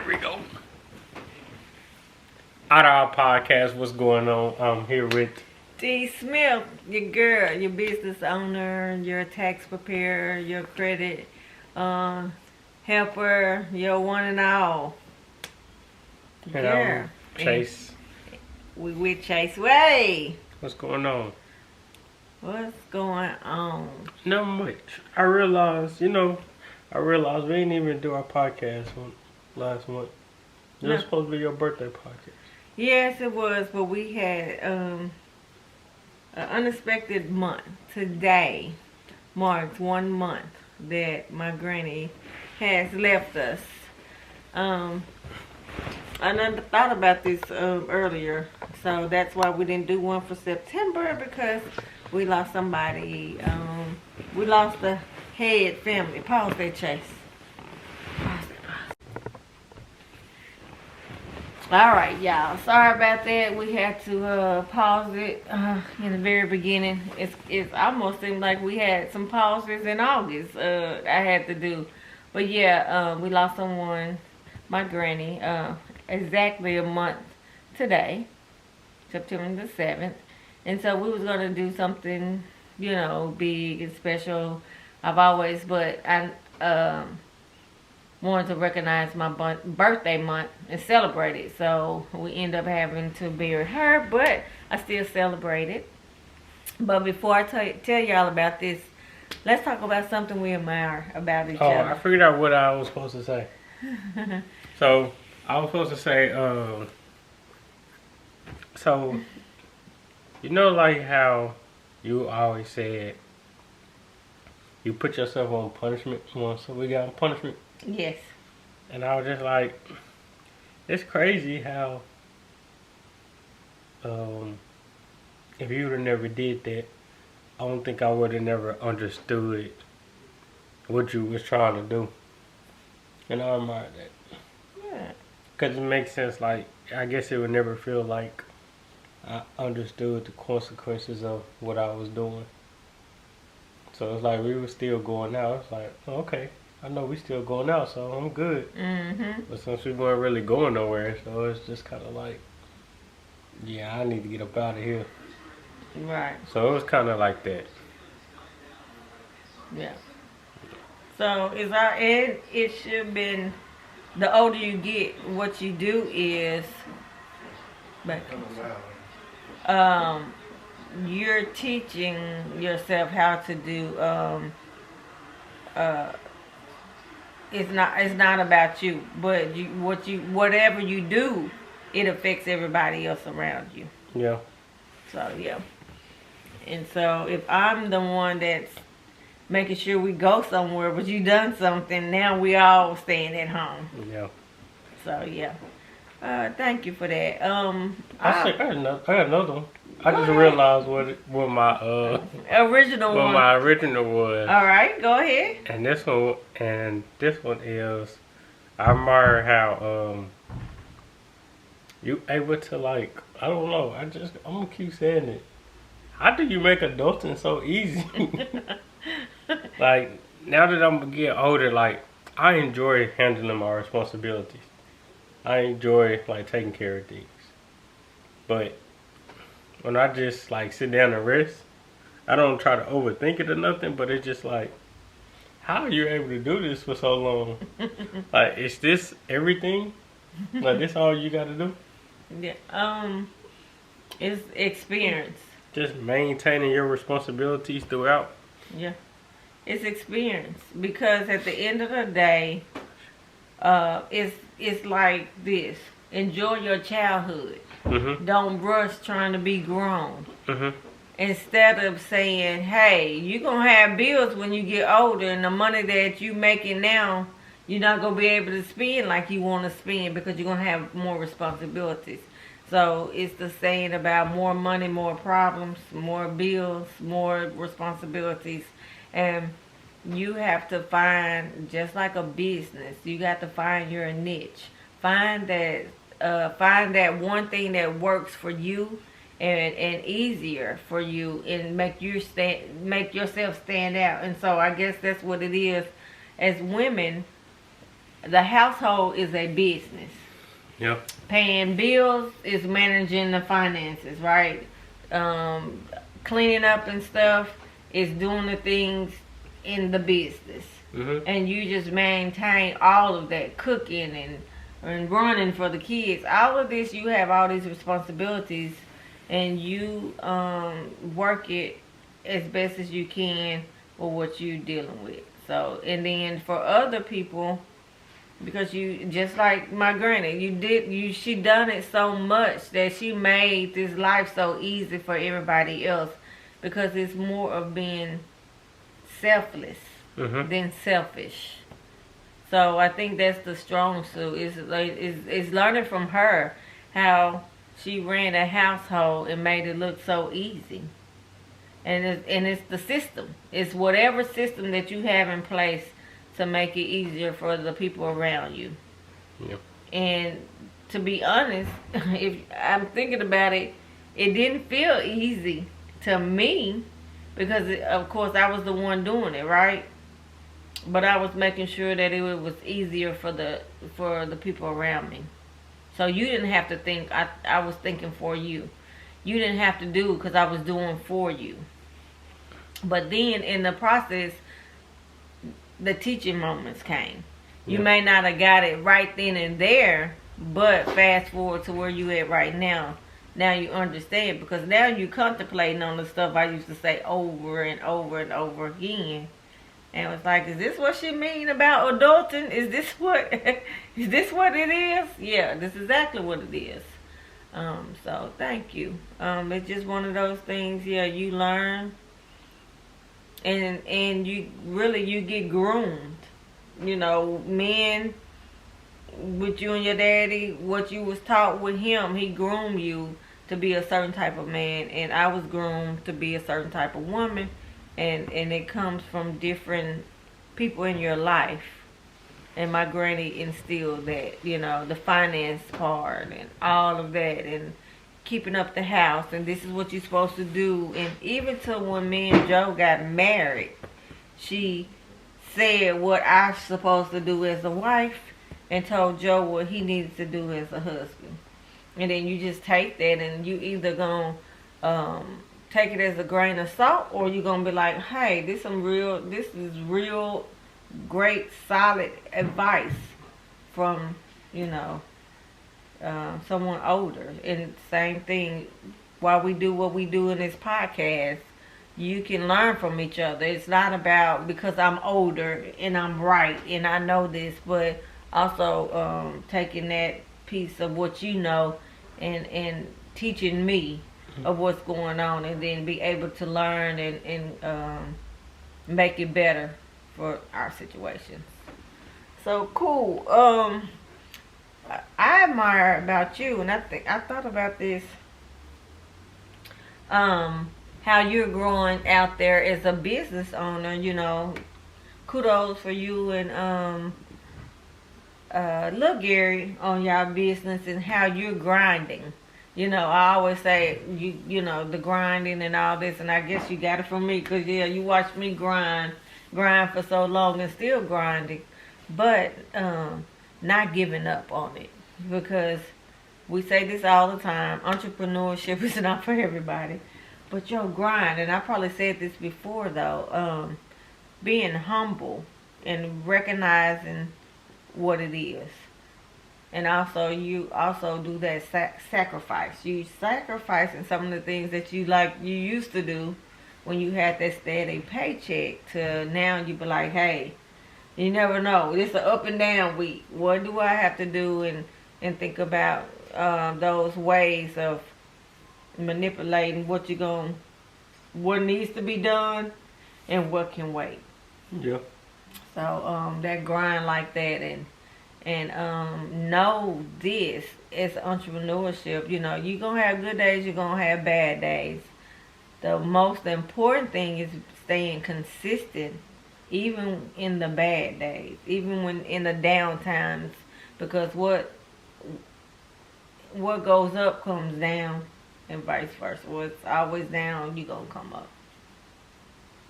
There we go. Out of our podcast, what's going on? I'm here with D. Smith, your girl, your business owner, your tax preparer, your credit helper, your one and all. and Chase. We with Chase Way. What's going on? What's going on? Not much. I realized we didn't even do our podcast last month. It was supposed to be your birthday podcast. Yes, it was, but we had an unexpected month. Today marks 1 month that my granny has left us. I never thought about this earlier, so that's why we didn't do one for September, because we lost somebody. We lost the head family. Pause that, Chase. Pause. All right, y'all. Sorry about that. We had to pause it in the very beginning. It almost seemed like we had some pauses in August. I had to do, but yeah, we lost someone, my granny, exactly a month today, September the 7th, and so we was gonna do something, big and special. But I wanted to recognize my birthday month and celebrate it. So we end up having to bury her, but I still celebrate it. But before I tell y'all about this, let's talk about something we admire about each other. I figured out what I was supposed to say. So I was supposed to say, like how you always said you put yourself on punishment once, so we got on punishment. Yes. And I was just like, it's crazy how if you would have never did that, I don't think I would have never understood what you was trying to do. And I admire that. Yeah. Because it makes sense. Like, I guess it would never feel like I understood the consequences of what I was doing. So it's like we were still going out. It's like, okay, I know we still going out, so I'm good. Mm-hmm. But since we weren't really going nowhere, so it's just kind of like, yeah, I need to get up out of here. Right. So it was kind of like that. Yeah. So it should have been, the older you get, what you do is, you're teaching yourself how to do. It's not about you, but whatever you do, it affects everybody else around you. Yeah. So yeah. And so if I'm the one that's making sure we go somewhere, but you done something, now we all staying at home. Yeah. So yeah. Thank you for that. I got another one. I just realized what my original what one. my original was. All right, go ahead. And this one is, I admire how you able to, like, I don't know, I'm gonna keep saying it. How do you make adulting so easy? Like, now that I'm getting older, like, I enjoy handling my responsibilities. I enjoy, like, taking care of things. But when I just, like, sit down and rest, I don't try to overthink it or nothing, but it's just like, how are you able to do this for so long? Like, is this everything? Like, this all you got to do? Yeah. It's experience. Just maintaining your responsibilities throughout? Yeah. It's experience. Because at the end of the day, it's like this. Enjoy your childhood. Mm-hmm. Don't rush trying to be grown. Mm-hmm. Instead of saying, hey, you're going to have bills when you get older, and the money that you making now, you're not going to be able to spend like you want to spend, because you're going to have more responsibilities. So it's the saying about more money, more problems, more bills, more responsibilities. And you have to find, just like a business, you got to find your niche. Find that one thing that works for you and easier for you, and make yourself stand out. And so I guess that's what it is as women. the household is a business. Yep. Paying bills is managing the finances, right? Cleaning up and stuff is doing the things in the business. Mm-hmm. And you just maintain all of that, cooking and running for the kids. All of this, you have all these responsibilities, and you work it as best as you can with what you're dealing with. So, and then for other people, because you, just like my granny, she done it so much that she made this life so easy for everybody else, because it's more of being selfless than selfish. So I think that's the strong suit, is learning from her how she ran a household and made it look so easy. And it's the system. It's whatever system that you have in place to make it easier for the people around you. Yep. And to be honest, if I'm thinking about it, it didn't feel easy to me, because of course I was the one doing it, right? But I was making sure that it was easier for the people around me. So you didn't have to think. I was thinking for you. You didn't have to do, because I was doing for you. But then in the process, the teaching moments came. You may not have got it right then and there, but fast forward to where you at right now. Now you understand, because now you contemplating on the stuff I used to say over and over and over again. And it was like, is this what she mean about adulting? Is this what is this what it is? Yeah, this is exactly what it is. So thank you. It's just one of those things, yeah, you learn, and you get groomed. You know, men, with you and your daddy, what you was taught with him, he groomed you to be a certain type of man, and I was groomed to be a certain type of woman, and it comes from different people in your life. And my granny instilled that, the finance part and all of that, and keeping up the house, and this is what you're supposed to do. And even till when me and Joe got married, she said what I was supposed to do as a wife, and told Joe what he needed to do as a husband. And then you just take that, and you either gonna take it as a grain of salt, or you're gonna be like, hey, this is real great solid advice from someone older. And same thing, while we do what we do in this podcast, you can learn from each other. It's not about because I'm older and I'm right and I know this, but also taking that piece of what you know and teaching me of what's going on, and then be able to learn and make it better for our situation. So cool. I admire about you, and I thought about this. How you're growing out there as a business owner. Kudos for you and Lil Gary on y'all business, and how you're grinding. I always say the grinding and all this, and I guess you got it from me, because you watched me grind for so long and still grinding, but not giving up on it, because we say this all the time, entrepreneurship is not for everybody, but your grind, and I probably said this before though, being humble and recognizing what it is. And also, you also do that sacrifice. You sacrificing some of the things that you used to do when you had that steady paycheck, to now you be like, hey, you never know. It's an up and down week. What do I have to do? And think about those ways of manipulating what needs to be done and what can wait. Yeah. So that grind like that, and know this as entrepreneurship. You're gonna have good days, you're gonna have bad days. The most important thing is staying consistent, even in the bad days, even when in the down times, because what goes up comes down, and vice versa. What's always down, you're gonna come up.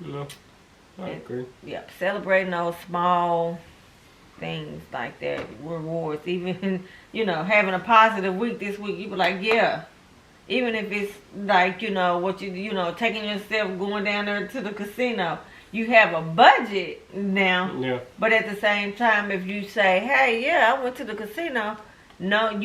No, I agree. Yep, celebrating those small things like that, rewards. Even, having a positive week this week, you be like, yeah. Even if it's like, taking yourself going down there to the casino. You have a budget now. Yeah. But at the same time, if you say, hey, yeah, I went to the casino. No,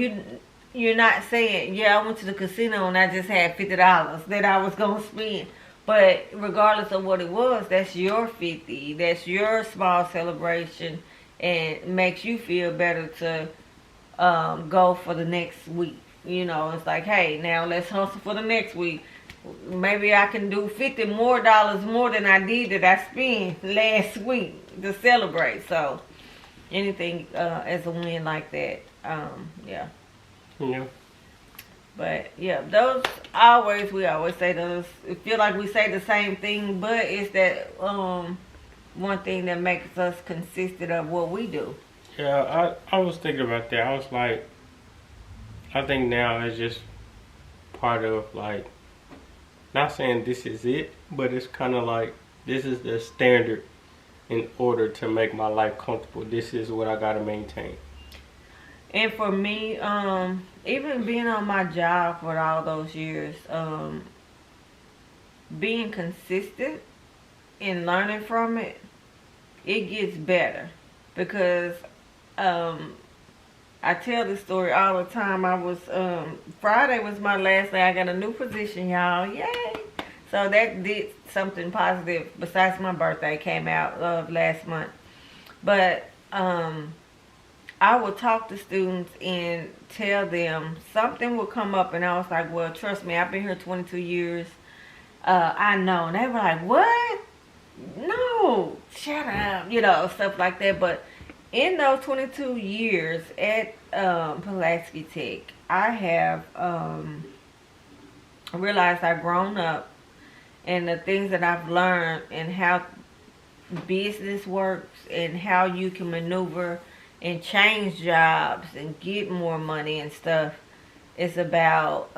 you're not saying, yeah, I went to the casino and I just had $50 that I was going to spend. But regardless of what it was, that's your 50. That's your small celebration, and makes you feel better to go for the next week. It's like, hey, now let's hustle for the next week. Maybe I can do $50 more than I did that I spent last week to celebrate. So anything as a win like that, yeah. Yeah. But yeah, we always say those. It feel like we say the same thing, but it's that one thing that makes us consistent of what we do. Yeah, I was thinking about that. I was like, I think now it's just part of like, not saying this is it, but it's kind of like, this is the standard in order to make my life comfortable. This is what I gotta maintain. And for me, even being on my job for all those years, being consistent and learning from it, it gets better. Because I tell this story all the time. Friday was my last day. I got a new position, y'all. Yay! So that did something positive besides my birthday came out last month. But I would talk to students and tell them something would come up, and I was like, well, trust me, I've been here 22 years. I know. And they were like, what? No, shut up, stuff like that. But in those 22 years at Pulaski Tech, I have realized I've grown up, and the things that I've learned and how business works and how you can maneuver and change jobs and get more money and stuff. It's about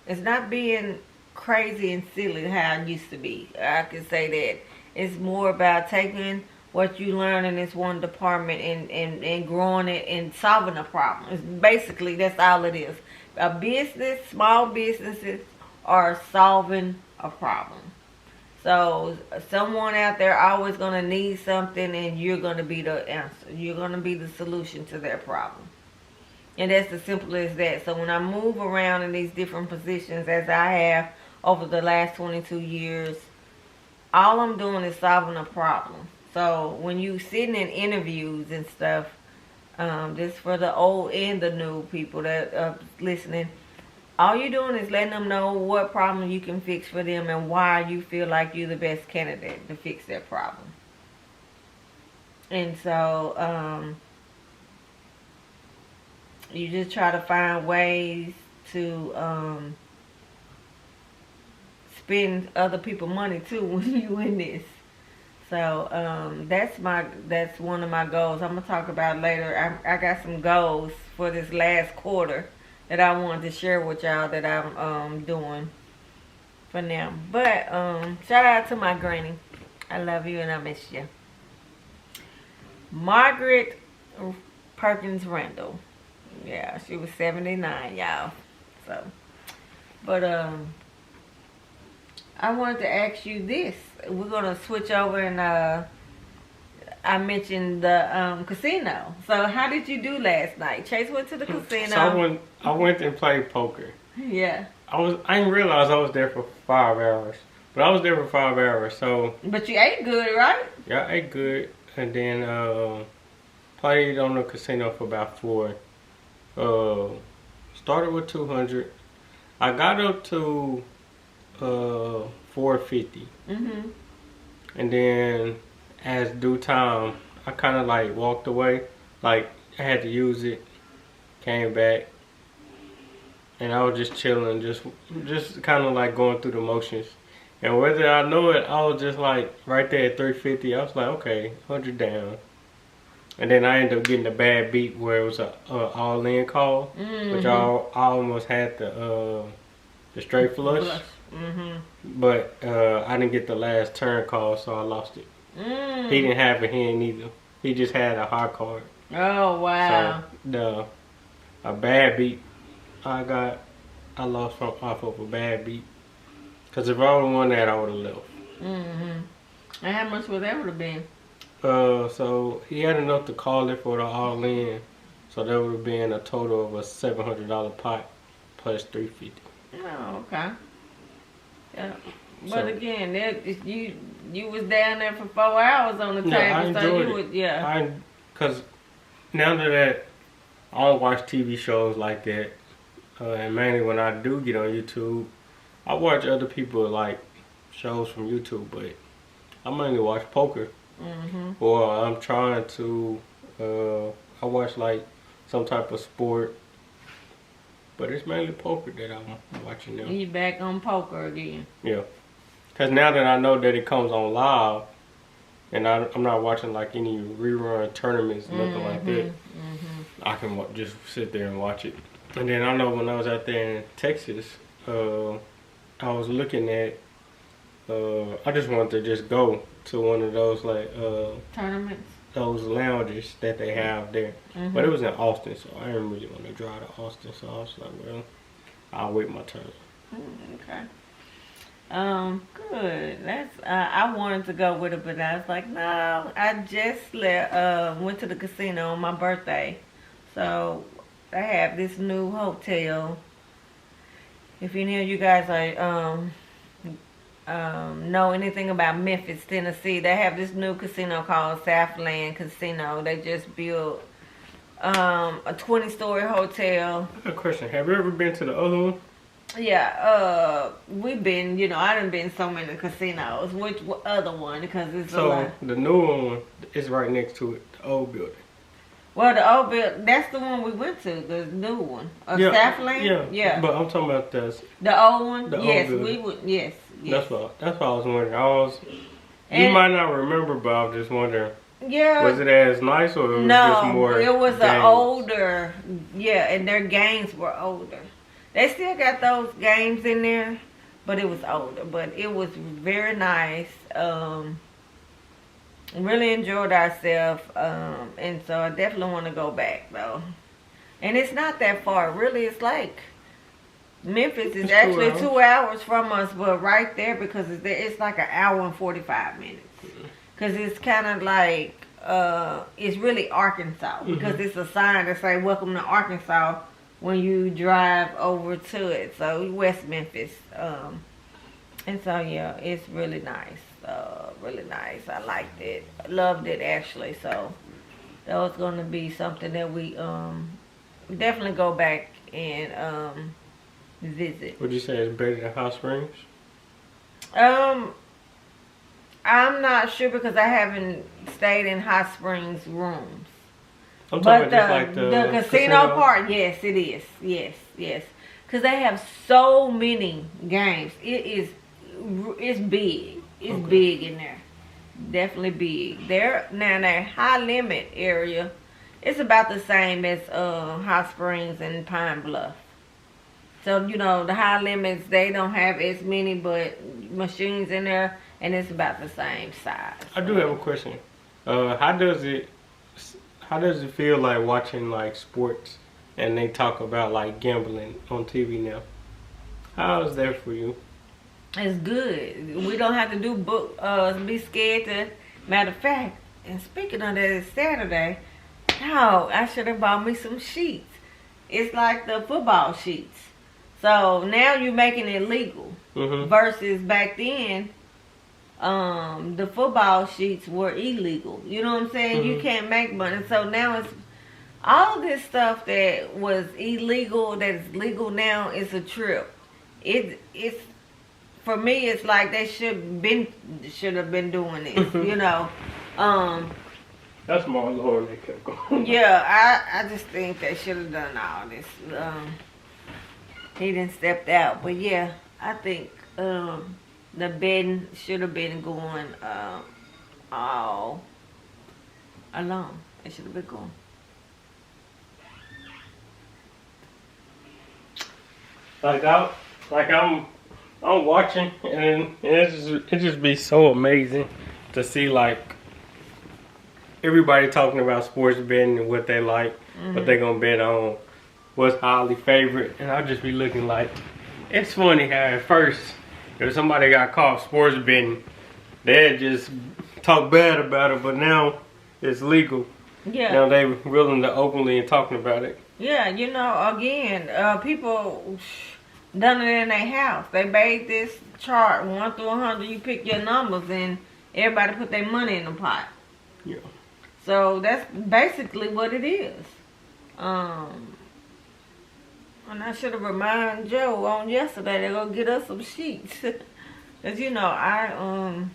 it's not being crazy and silly how it used to be. I can say that. It's more about taking what you learn in this one department and growing it and solving a problem. It's basically, that's all it is. A business, small businesses are solving a problem. So someone out there always going to need something, and you're going to be the answer. You're going to be the solution to their problem. And that's as simple as that. So when I move around in these different positions as I have over the last 22 years, all I'm doing is solving a problem. So when you sitting in interviews and stuff, this for the old and the new people that are listening, all you're doing is letting them know what problem you can fix for them and why you feel like you're the best candidate to fix their problem. And so you just try to find ways to spend other people's money too when you in this. So that's one of my goals. I'm gonna talk about it later. I got some goals for this last quarter that I wanted to share with y'all that I'm doing for now. But shout out to my granny. I love you and I miss you. Margaret Perkins Randall. Yeah, she was 79, y'all. So, but I wanted to ask you this. We're gonna switch over and I mentioned the casino. So how did you do last night? Chase went to the casino. So I went and played poker. Yeah. I didn't realize I was there for 5 hours. But I was there for 5 hours, so. But you ate good, right? Yeah, I ate good. And then played on the casino for about 4. Started with 200. I got up to 450. Mm-hmm. And then as due time, I kind of like walked away. Like I had to use it. Came back. And I was just chilling, just kind of like going through the motions. And whether I know it, I was just like right there at 350. I was like, okay, 100 down. And then I ended up getting a bad beat where it was a all-in call, Mm-hmm. which I almost had the straight flush. Mm-hmm. But I didn't get the last turn call, so I lost it. Mm. He didn't have a hand either. He just had a high card. Oh wow. So a bad beat I lost off of a bad beat. Cause if I would have won that, I would have left. And how much would that would have been? So he had enough to call it for the all in. So that would have been a total of a $700 pot plus $350. Oh, okay. Yeah. But So- again, you was down there for 4 hours on the table, I so enjoyed you it. would, yeah. Cause now that I don't watch TV shows like that, and mainly when I do get on YouTube, I watch other people like shows from YouTube, but I mainly watch poker. Or I'm trying to, I watch like some type of sport, but it's mainly poker that I'm watching now. You back on poker again. Yeah. Because now that I know that it comes on live, and I'm not watching like any rerun tournaments, nothing like that, I can just sit there and watch it. And then I know when I was out there in Texas, I was looking at, I just wanted to just go to one of those like, Tournaments. those lounges that they have there. But it was in Austin, so I didn't really want to drive to Austin, so I was like, well, I'll wait my turn. Okay. Good. That's I wanted to go with it, but I was like, no. I just went to the casino on my birthday, so I have this new hotel. If any of you guys know anything about Memphis, Tennessee, they have this new casino called Southland Casino. They just built a 20-story hotel. I got a question. Have you ever been to the other one? Yeah, we've been, I done been so many casinos. Which other one? Because it's a lot. So the new one is right next to it, the old building. Well, the old building, that's the one we went to, the new one. Southland? Yeah. But I'm talking about The old one? The old Yes, building. we would, yes. That's what I was wondering. You And- might not remember, but I was just wondering, Yeah. was it as nice or it was just more No, it was an games? older, and their games were older. They still got those games in there, but it was older. But it was very nice. Really enjoyed ourselves, and so I definitely want to go back though. And it's not that far, really. It's like Memphis is It's actually 2 hours. 2 hours from us, but right there because it's there, it's like an hour and 45 minutes. Cause it's kind of like it's really Arkansas because it's a sign that say "Welcome to Arkansas" when you drive over to it. So West Memphis, and so yeah, it's really nice. Really nice. I liked it. Loved it actually. So that was gonna be something that we definitely go back and visit. Would you say it's better than Hot Springs? I'm not sure because I haven't stayed in Hot Springs rooms. I'm But talking about just like the casino part, yes, it is. Yes. Because they have so many games. It's big. It's big in there. Definitely big. Now in that high limit area, it's about the same as Hot Springs and Pine Bluff. So, the high limits, they don't have as many but machines in there, and it's about the same size. I do have a question. How does it feel like watching like sports and they talk about like gambling on TV now? How is that for you? It's good. We don't have to be scared to. Matter of fact, and speaking of that, it's Saturday. Oh, I should have bought me some sheets. It's like the football sheets. So now you're making it legal. Versus back then, the football sheets were illegal. You know what I'm saying? You can't make money. So now it's all of this stuff that was illegal that is legal now is a trip. It's for me. It's like they should have been doing this. That's more lower than they kept going. Yeah, I just think they should have done all this. He didn't step out, but yeah, I think the betting should have been going all along. It should have been going. I'm watching and it just be so amazing to see like everybody talking about sports betting and what they like, what they gonna bet on, what's highly favorite, and I'll just be looking like, it's funny how at first, if somebody got caught sports betting, they'd just talk bad about it, but now it's legal. Yeah. Now they willing to openly and talking about it. Yeah, you know, again, people done it in their house. They made this chart 1 through 100. You pick your numbers, and everybody put their money in the pot. Yeah. So that's basically what it is. And I should have reminded Joe on yesterday to go get us some sheets, cause you know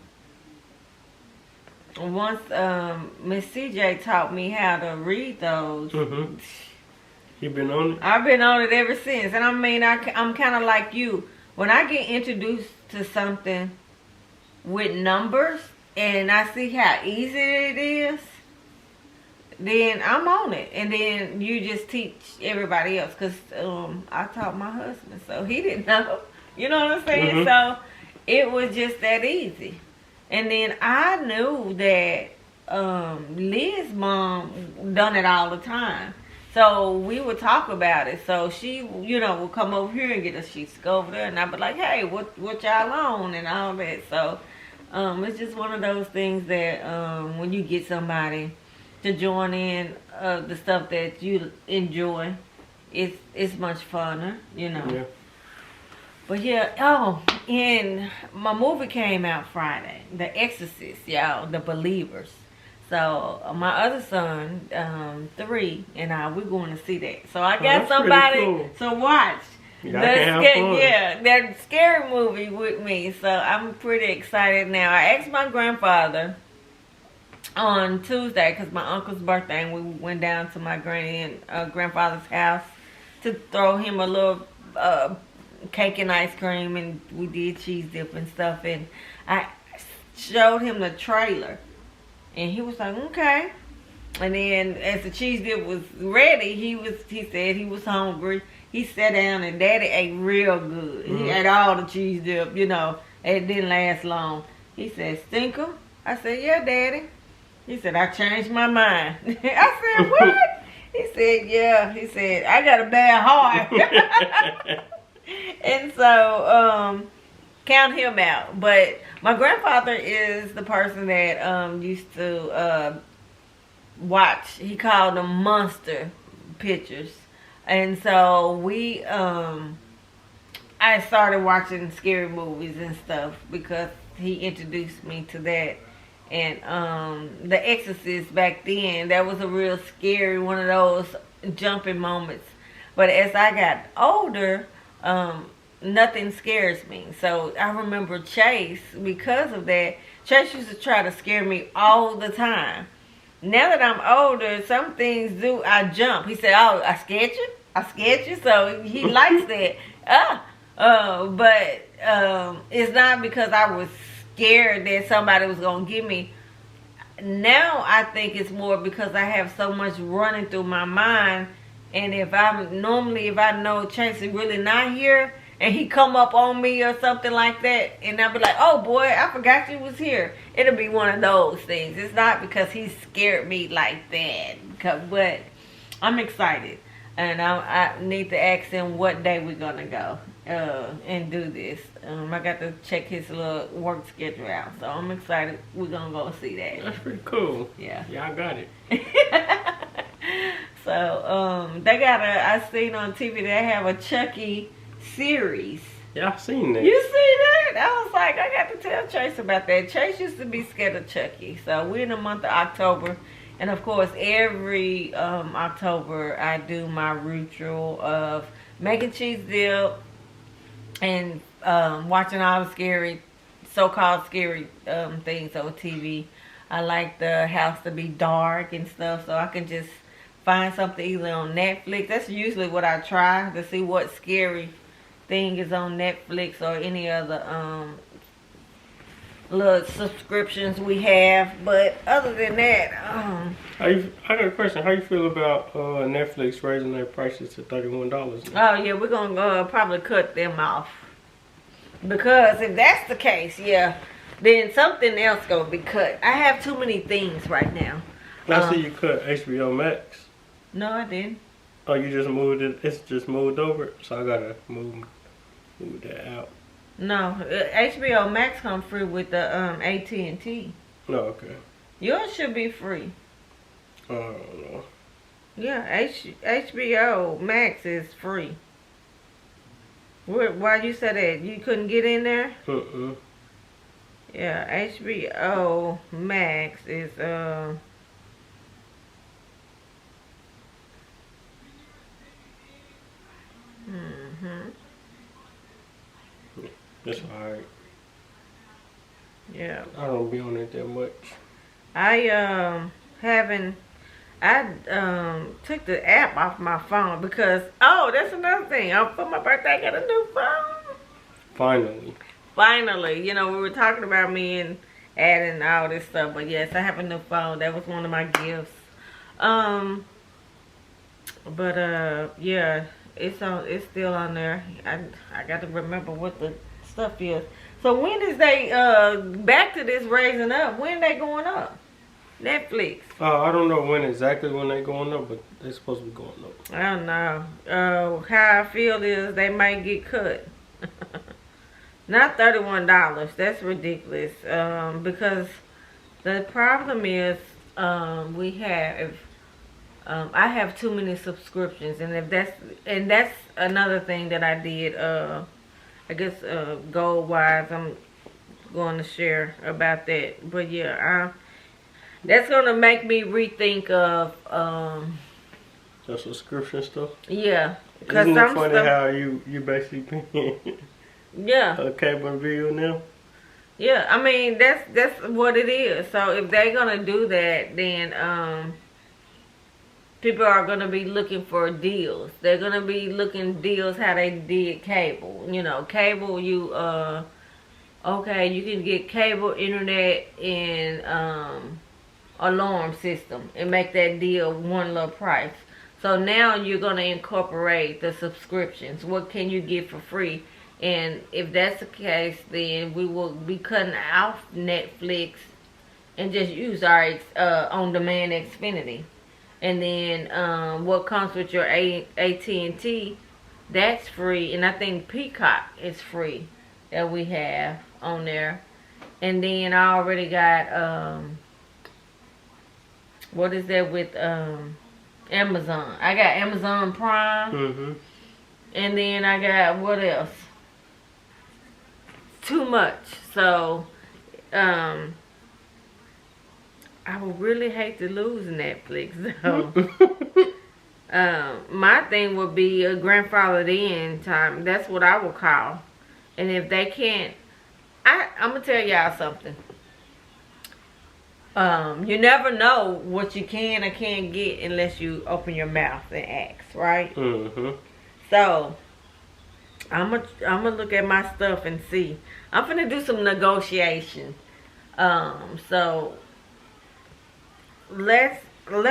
once Miss CJ taught me how to read those. Mm-hmm. You been on it? I've been on it ever since. And I mean, I'm kind of like you. When I get introduced to something with numbers and I see how easy it is, then I'm on it. And then you just teach everybody else. Because I taught my husband, so he didn't know. You know what I'm saying? So it was just that easy. And then I knew that Liz's mom done it all the time. So we would talk about it. So she, you know, would come over here and get us sheets, go over there, and I'd be like, hey, what y'all on and all that. So it's just one of those things that when you get somebody to join in the stuff that you enjoy, it's much funner, you know. Yeah. But yeah, and my movie came out Friday, The Exorcist, y'all, The Believers. So my other son, 3, and we're going to see that. So I got somebody to watch that scary movie with me. So I'm pretty excited now. I asked my grandfather on Tuesday because my uncle's birthday, and we went down to my granny and grandfather's house to throw him a little cake and ice cream, and we did cheese dip and stuff. And I showed him the trailer. And he was like, okay. And then as the cheese dip was ready, he said he was hungry. He sat down and Daddy ate real good. He ate all the cheese dip, you know. It didn't last long. He said, stinker? I said, yeah, Daddy. He said, I changed my mind. I said, what? He said, yeah. He said, I got a bad heart. And so, count him out. But my grandfather is the person that used to watch. He called them monster pictures. And so I started watching scary movies and stuff because he introduced me to that. And The Exorcist back then, that was a real scary, one of those jumping moments. But as I got older, nothing scares me. So I remember Chase, because of that, Chase used to try to scare me all the time. Now that I'm older, some things I jump. He said, oh, I scared you? I scared you? So he likes that. But it's not because I was scared that somebody was going to get me. Now I think it's more because I have so much running through my mind. And if I know Chase is really not here, and he come up on me or something like that, and I'll be like, oh boy, I forgot you was here. It'll be one of those things. It's not because he scared me like that. But I'm excited. And I need to ask him what day we're going to go and do this. I got to check his little work schedule out. So I'm excited we're going to go see that. That's pretty cool. Yeah. Yeah, I got it. So they got I seen on TV they have a Chucky series. Yeah, I've seen that. You see that? I was like, I got to tell Chase about that. Chase used to be scared of Chucky. So we're in the month of October. And of course, every October, I do my ritual of making cheese dip and watching all the scary, so-called scary things on TV. I like the house to be dark and stuff, so I can just find something either on Netflix. That's usually what I try to see what scary thing is on Netflix or any other little subscriptions we have. But other than that, I got a question. How you feel about Netflix raising their prices to $31 now? Oh yeah, we're gonna probably cut them off, because if that's the case, yeah, then something else gonna be cut. I have too many things right now. I see you cut HBO Max. No, I didn't. Oh, you just moved it. It's just moved over, so I gotta move that out. No, HBO Max comes free with the AT&T. No, okay. Yours should be free. I don't know. Yeah, HBO Max is free. Why you said that? You couldn't get in there? Yeah, HBO Max is It's alright. Yeah. I don't be on it that much. I took the app off my phone because that's another thing. For my birthday I got a new phone. Finally, we were talking about me and adding all this stuff, but yes, I have a new phone. That was one of my gifts. Yeah, it's still on there. I got to remember what the stuff is. So when is they back to this raising up? When they going up? Netflix. I don't know exactly when they going up, but they're supposed to be going up. I don't know. How I feel is they might get cut. Not $31. That's ridiculous. Because the problem is I have too many subscriptions, and that's another thing that I did. I guess goal wise, I'm going to share about that. But yeah, that's gonna make me rethink of the subscription stuff. Yeah, because isn't it funny how you basically paying a cable bill now? Yeah, I mean that's what it is. So if they're gonna do that, then people are gonna be looking for deals. They're gonna be looking deals how they did cable. Cable okay, you can get cable, internet, and alarm system and make that deal one little price. So now you're going to incorporate the subscriptions. What can you get for free? And if that's the case, then we will be cutting out Netflix and just use our on-demand Xfinity. And then what comes with your AT&T, that's free. And I think Peacock is free that we have on there. And then I already got what is that with Amazon? I got Amazon Prime. And then I got what else? Too much. So I would really hate to lose Netflix though. My thing would be a grandfathered in time. That's what I would call. And if they can't, I'm gonna tell y'all something. You never know what you can or can't get unless you open your mouth and ask, right? So I'm gonna look at my stuff and see. I'm gonna do some negotiation. So let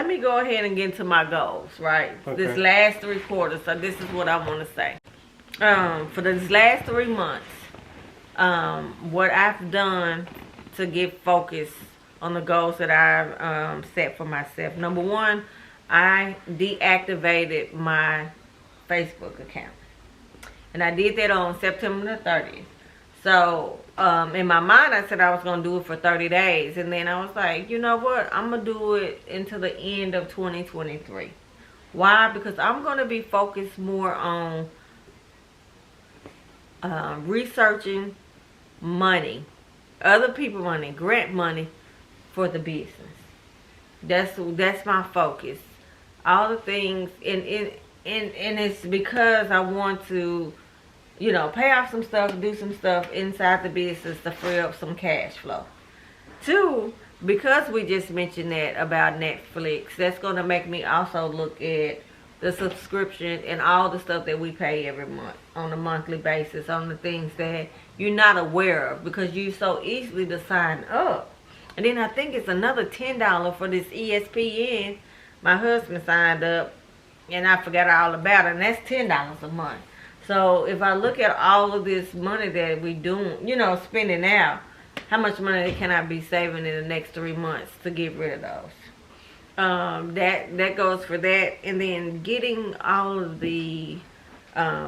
me go ahead and get into my goals, right? Okay. This last 3 quarters. So this is what I want to say. For these last 3 months, what I've done to get focused on the goals that I've set for myself. Number 1, I deactivated my Facebook account. And I did that on September the 30th. So, in my mind, I said I was going to do it for 30 days. And then I was like, you know what? I'm going to do it until the end of 2023. Why? Because I'm going to be focused more on researching money. Other people money. Grant money for the business. That's my focus. All the things. And it's because I want to, pay off some stuff, do some stuff inside the business to free up some cash flow. 2, because we just mentioned that about Netflix, that's going to make me also look at the subscription and all the stuff that we pay every month on a monthly basis, on the things that you're not aware of because you so easily to sign up. And then I think it's another $10 for this ESPN. My husband signed up and I forgot all about it, and that's $10 a month. So if I look at all of this money that we doing, spending out, how much money can I be saving in the next 3 months to get rid of those? that goes for that, and then getting all of the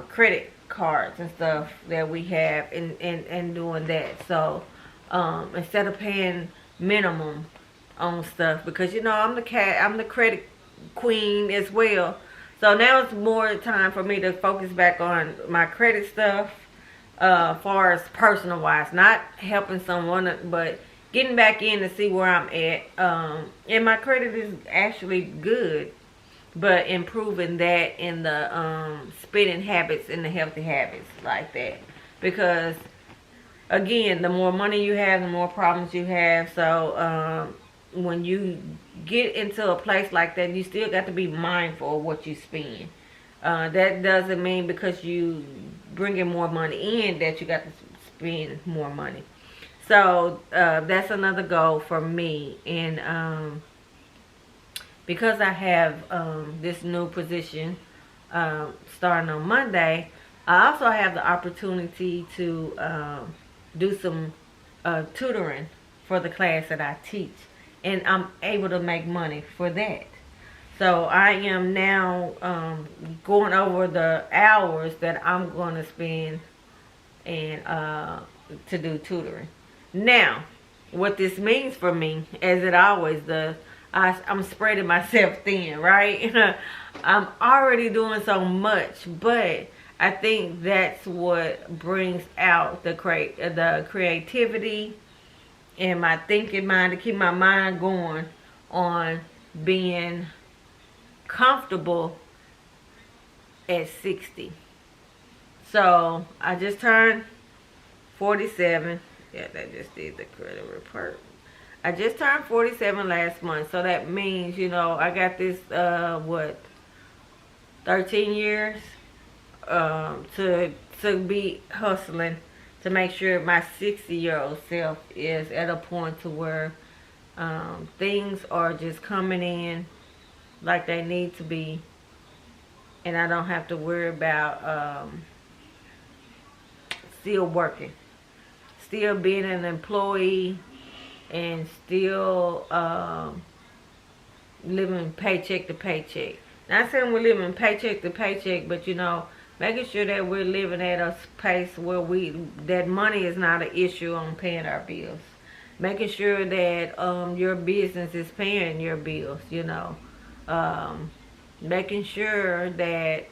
credit cards and stuff that we have, and doing that. So instead of paying minimum on stuff, because I'm the credit queen as well. So now it's more time for me to focus back on my credit stuff, far as personal wise, not helping someone, but getting back in to see where I'm at. And my credit is actually good, but improving that in the spending habits and the healthy habits like that. Because again, the more money you have, the more problems you have. So when you get into a place like that, you still got to be mindful of what you spend. That doesn't mean because you bringing more money in that you got to spend more money. So that's another goal for me. And because I have this new position starting on Monday, I also have the opportunity to do some tutoring for the class that I teach. And I'm able to make money for that. So I am now going over the hours that I'm going to spend and to do tutoring. Now, what this means for me, as it always does, I'm spreading myself thin, right? I'm already doing so much, but I think that's what brings out the creativity and my thinking mind, to keep my mind going on being comfortable at 60. So I just turned 47. Yeah, that just did the credit report. I just turned 47 last month, so that means, I got this 13 years to be hustling to make sure my 60-year-old self is at a point to where things are just coming in like they need to be, and I don't have to worry about still working, still being an employee, and still living paycheck to paycheck. Not saying we're living paycheck to paycheck, but making sure that we're living at a pace where that money is not an issue on paying our bills. Making sure that your business is paying your bills, making sure that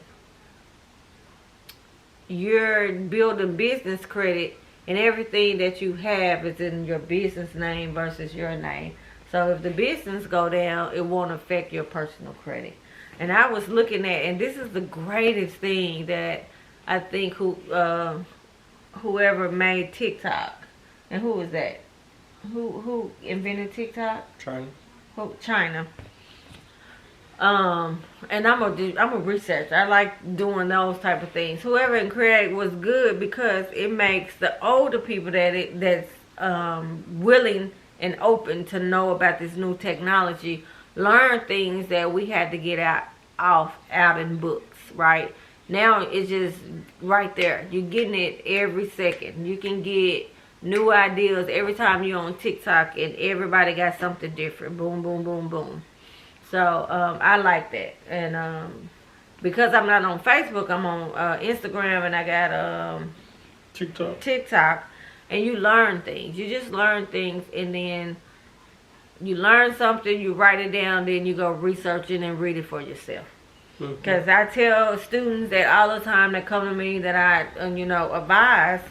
you're building business credit and everything that you have is in your business name versus your name. So if the business go down, it won't affect your personal credit. And I was looking at, and this is the greatest thing that I think whoever made TikTok, and who was that? Who invented TikTok? China. China. And I'm a researcher. I like doing those type of things. Whoever created was good because it makes the older people that's willing and open to know about this new technology learn things that we had to get out in books. Right now, it's just right there. You're getting it every second. You can get new ideas every time you're on TikTok, and everybody got something different. Boom, boom, boom, boom. So I like that. And because I'm not on Facebook, I'm on Instagram, and I got TikTok, and you learn things. You just learn things, and then you learn something, you write it down, then you go research it and read it for yourself. Because I tell students that all the time that come to me that I advise,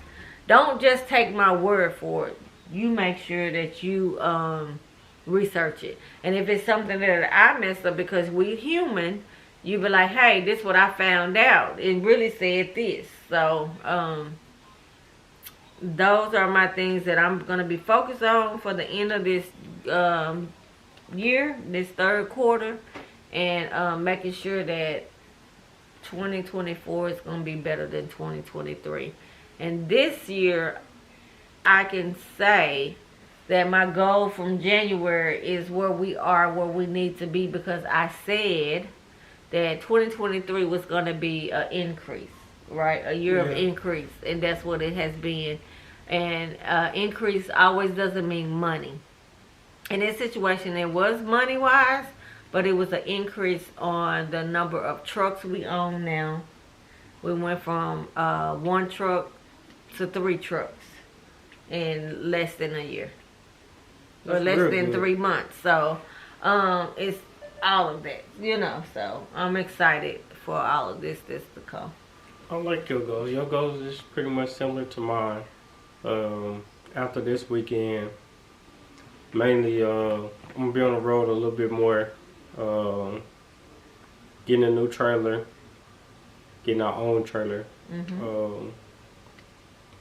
don't just take my word for it. You make sure that you research it. And if it's something that I messed up, because we human, you be like, hey, this is what I found out. It really said this. So those are my things that I'm going to be focused on for the end of this year, this third quarter, and making sure that 2024 is going to be better than 2023. And this year, I can say that my goal from January is where we need to be, because I said that 2023 was going to be an increase, right? A year of increase, and that's what it has been. And increase always doesn't mean money. In this situation, it was money-wise, but it was an increase on the number of trucks we own now. We went from 1 truck to 3 trucks in less than a year. Or That's less real than good. 3 months. So it's all of that, you know. So I'm excited for all of this to come. I like your goals. Your goals is pretty much similar to mine. After this weekend, mainly I'm gonna be on the road a little bit more. Getting a new trailer, getting our own trailer,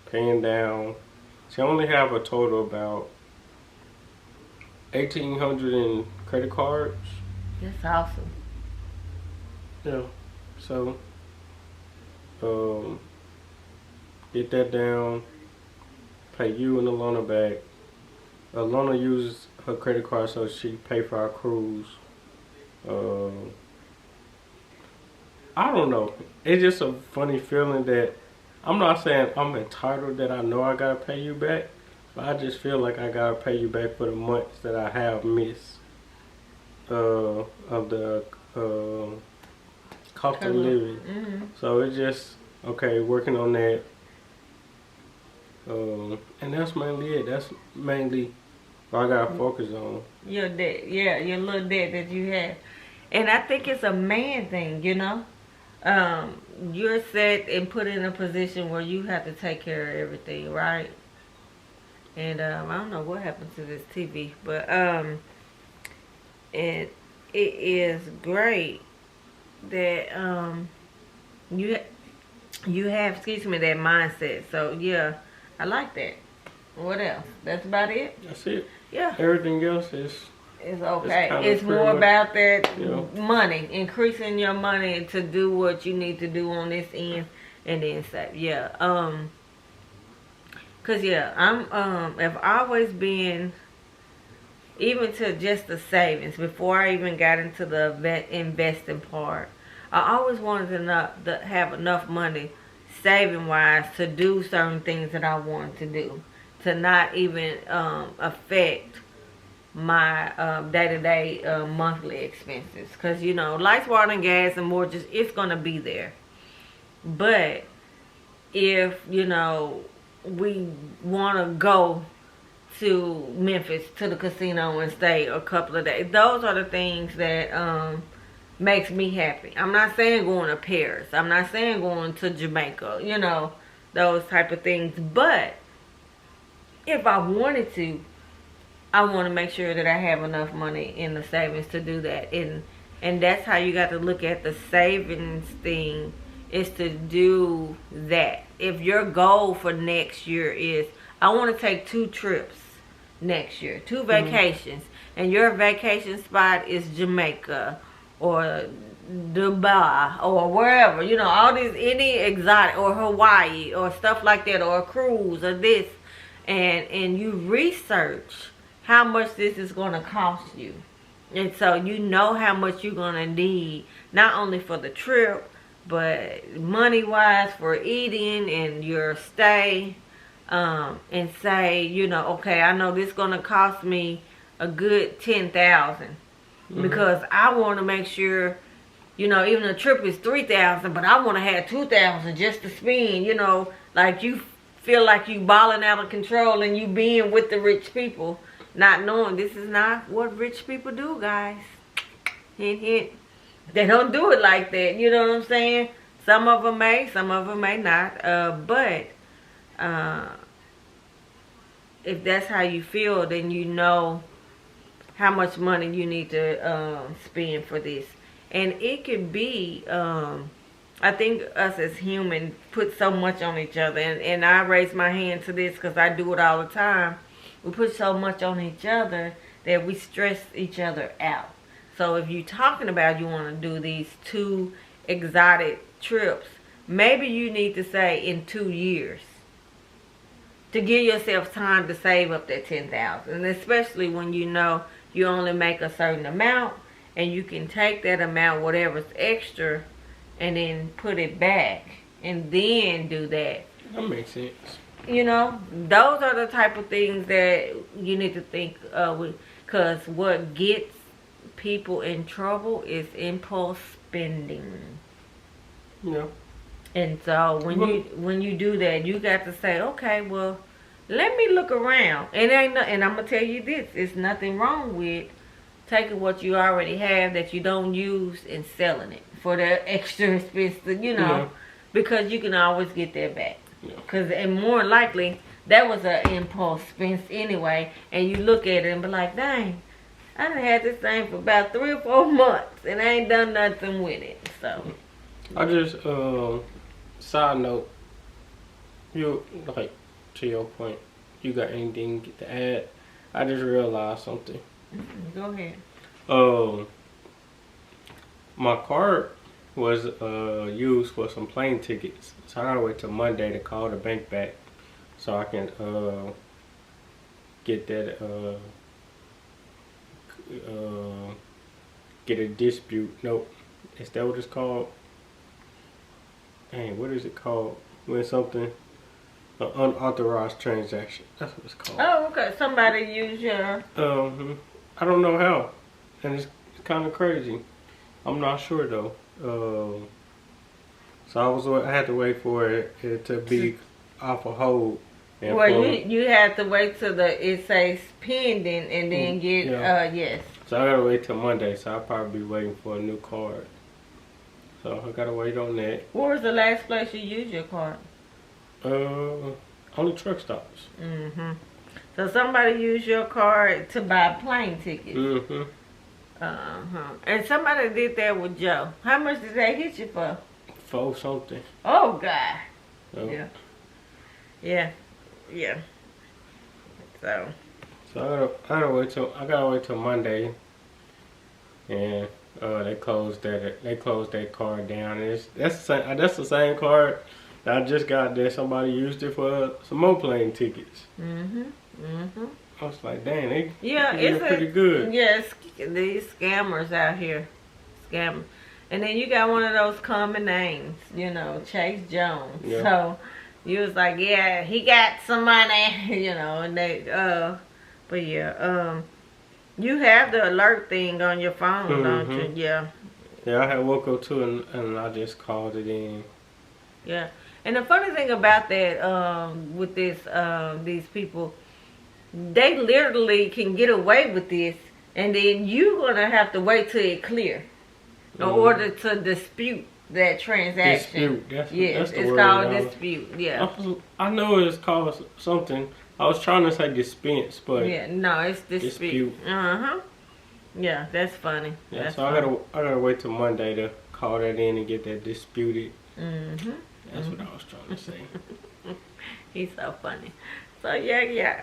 paying down. So I only have a total about 1,800 in credit cards. That's awesome. Yeah. So get that down. Pay you and Alana back. Alana uses her credit card so she pay for our cruise. I don't know. It's just a funny feeling that I'm not saying I'm entitled that I know I gotta pay you back, but I just feel like I gotta pay you back for the months that I have missed of the cost of living. So it's just okay, working on that. And that's mainly it. That's mainly what I gotta focus on. Your debt, yeah, your little debt that you have. And I think it's a man thing, you know. You're set and put in a position where you have to take care of everything, right? And I don't know what happened to this TV, but it is great that you have, excuse me, that mindset. So yeah, I like that. What else? That's about it. That's it. Yeah. Everything else is It's okay. kinda It's pretty more much, about that you know. money, increasing your money to do what you need to do on this end, and then save. Yeah. Cause yeah, I've always been, even to just the savings before I even got into the investing part. I always wanted to have enough money, saving wise, to do certain things that I wanted to do, to not even affect my day-to-day monthly expenses. Because, you know, lights, water, and gas and mortgage, it's going to be there. But if, you know, we want to go to Memphis, to the casino, and stay a couple of days, those are the things that makes me happy. I'm not saying going to Paris. I'm not saying going to Jamaica, you know, those type of things. But if I wanted to, I want to make sure that I have enough money in the savings to do that. And that's how you got to look at the savings thing, is to do that. If your goal for next year is, I want to take 2 trips next year, 2 vacations, and your vacation spot is Jamaica or Dubai or wherever, you know, all these, any exotic, or Hawaii or stuff like that, or a cruise or this, and you research how much this is going to cost you. And so you know how much you're going to need, not only for the trip, but money-wise for eating and your stay. And say, you know, okay, I know this is going to cost me a good $10,000. Because I want to make sure, you know, even the trip is $3,000, but I want to have $2,000 just to spend, you know, like you feel like you balling out of control and you being with the rich people, not knowing this is not what rich people do, guys. Hint, hint. They don't do it like that, you know what I'm saying? Some of them may, some of them may not. But if that's how you feel, then you know how much money you need to spend for this. And it could be, I think us as humans put so much on each other. And I raise my hand to this because I do it all the time. We put so much on each other that we stress each other out. So if you're talking about you want to do these 2 exotic trips, maybe you need to say in 2 years, to give yourself time to save up that $10,000. And especially when you know you only make a certain amount, and you can take that amount, whatever's extra, and then put it back, and then do that. That makes sense. You know, those are the type of things that you need to think with, because what gets people in trouble is impulse spending. Yeah. And so when you do that, you got to say, okay, well, let me look around. And I'm gonna tell you this: it's nothing wrong with taking what you already have that you don't use and selling it for the extra expense, because you can always get that back. And more likely that was an impulse expense anyway. And you look at it and be like, dang, I done had this thing for about 3 or 4 months and I ain't done nothing with it. So I just side note, you like to your point, you got anything to add? I just realized something. Go ahead. My card was used for some plane tickets, so I gotta wait till Monday to call the bank back so I can get that get a dispute. Nope, is that what it's called? Dang, what is it called when something an unauthorized transaction? That's what it's called. Oh, okay. Somebody use your. I don't know how, and it's kind of crazy. I'm not sure though. So I had to wait for it to be off a hold. Well, you have to wait till it says pending and then get yes. So I gotta wait till Monday. So I'll probably be waiting for a new card. So I gotta wait on that. Where was the last place you used your card? Only truck stops. So somebody used your card to buy plane tickets. And somebody did that with Joe. How much did they hit you for? 4 something. Oh God. Oh. Yeah. So I gotta wait till Monday, and they closed that card down. That's the same card that I just got there. Somebody used it for some more plane tickets. I was like, dang, they it's pretty good. Yes, these scammers out here, scammers. And then you got one of those common names, Chase Jones. Yeah. So you was like, yeah, he got some money, and they, but yeah, you have the alert thing on your phone, don't you? Yeah. Yeah, I had woke up too, and I just called it in. Yeah, and the funny thing about that, with these people, they literally can get away with this, and then you're gonna have to wait till it clear in order to dispute that transaction. Dispute. Yes, that's the it's word, called dispute. Yeah. I know it's called something. I was trying to say dispense, but no, it's dispute. Yeah, that's funny. Yeah, that's so funny. I gotta wait till Monday to call that in and get that disputed. That's what I was trying to say. He's so funny. So yeah.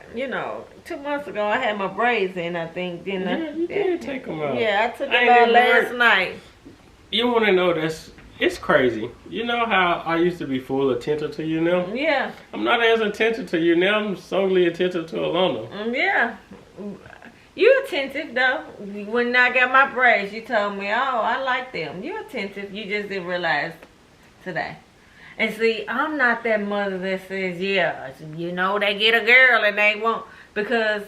2 months ago I had my braids in. I think didn't I? You did take them out. Yeah, I took them out last night. You want to know it's crazy. You know how I used to be full attentive to you now? Yeah. I'm not as attentive to you now. I'm solely attentive to Alana. Yeah. You attentive though. When I got my braids, you told me, oh, I like them. You attentive. You just didn't realize today. And see, I'm not that mother that says, yeah, they get a girl and they won't. Because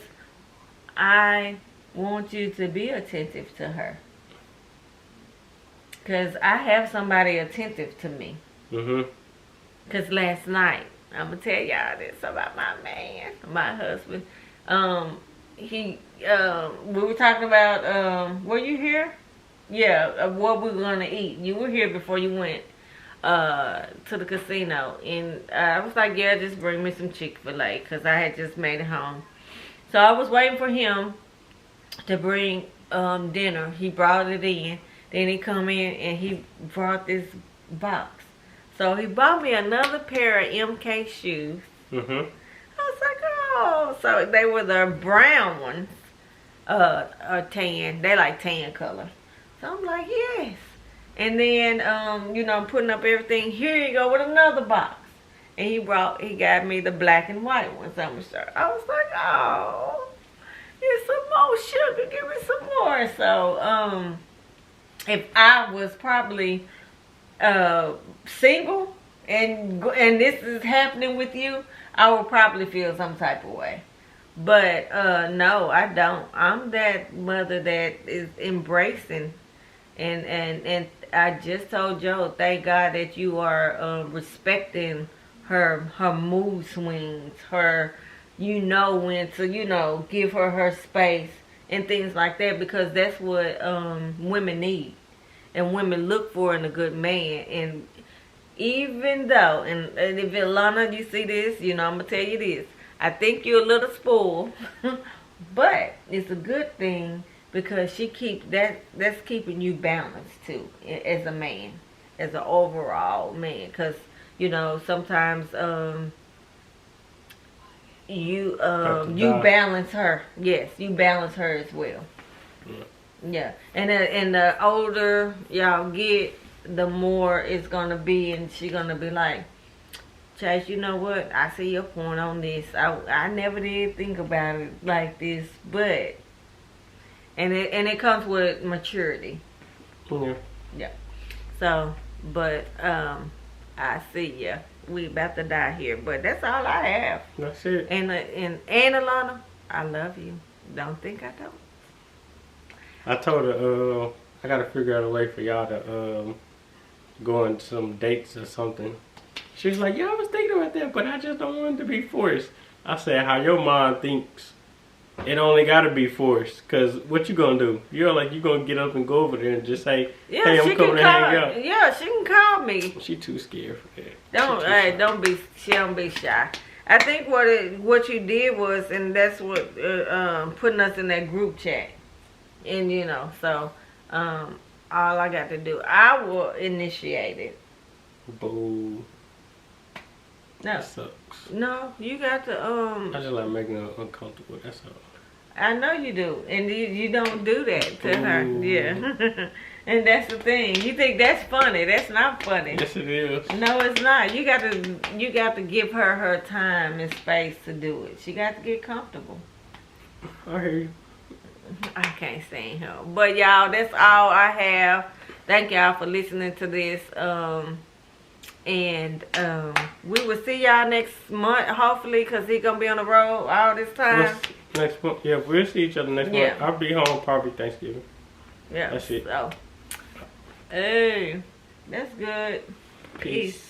I want you to be attentive to her. Because I have somebody attentive to me. Because last night, I'm going to tell y'all this about my man, my husband. We were talking about, were you here? Yeah, what we were going to eat. You were here before you went to the casino. And I was like, yeah, just bring me some Chick-fil-A because I had just made it home. So I was waiting for him to bring dinner. He brought it in. Then he come in and he brought this box. So he bought me another pair of MK shoes. I was like, oh. So they were the brown ones. Or tan. They like tan color. So I'm like, yes. And then, I'm putting up everything. Here you go with another box. And he got me the black and white ones. I was like, oh, here's some more sugar. Give me some more. So, if I was probably single and this is happening with you, I would probably feel some type of way. But no, I don't. I'm that mother that is embracing, and I just told Joe, thank God that you are respecting her mood swings, her, when to give her space and things like that, because that's what women need and women look for in a good man. And even though, and if Ilana, you see this, I'm gonna tell you this. I think you're a little spoiled, but it's a good thing because that's keeping you balanced too, as a man, as an overall man. Because sometimes you balance her. Yes, you balance her as well. Yeah, and the older y'all get, the more it's gonna be, and she's gonna be like, Chase, you know what? I see your point on this. I never did think about it like this, but and it comes with maturity. Yeah. Yeah. So, but I see ya. We about to die here, but that's all I have. That's it. And Alana, I love you. Don't think I don't. I told her I gotta figure out a way for y'all to go on some dates or something. She was like, yeah, I was thinking about that, but I just don't want it to be forced. I said, how your mind thinks, it only got to be forced. Because what you going to do? You're going to get up and go over there and just say, yeah, hey, I'm coming to hang out. Yeah, she can call me. She too scared for that. She don't be shy. I think what you did was, and that's what, putting us in that group chat. And, so, all I got to do, I will initiate it. Boo. No. That sucks. No, you got to I just like making her uncomfortable. That's all. I know you do, and you don't do that to her. Yeah, and that's the thing. You think that's funny? That's not funny. Yes, it is. No, it's not. You got to give her time and space to do it. She got to get comfortable. I hear you. I can't stand her, but y'all, that's all I have. Thank y'all for listening to this. And we will see y'all next month, hopefully, because he's going to be on the road all this time. Next month? Yeah, we'll see each other next month. I'll be home probably Thanksgiving. Yeah. That's it. So, hey, that's good. Peace.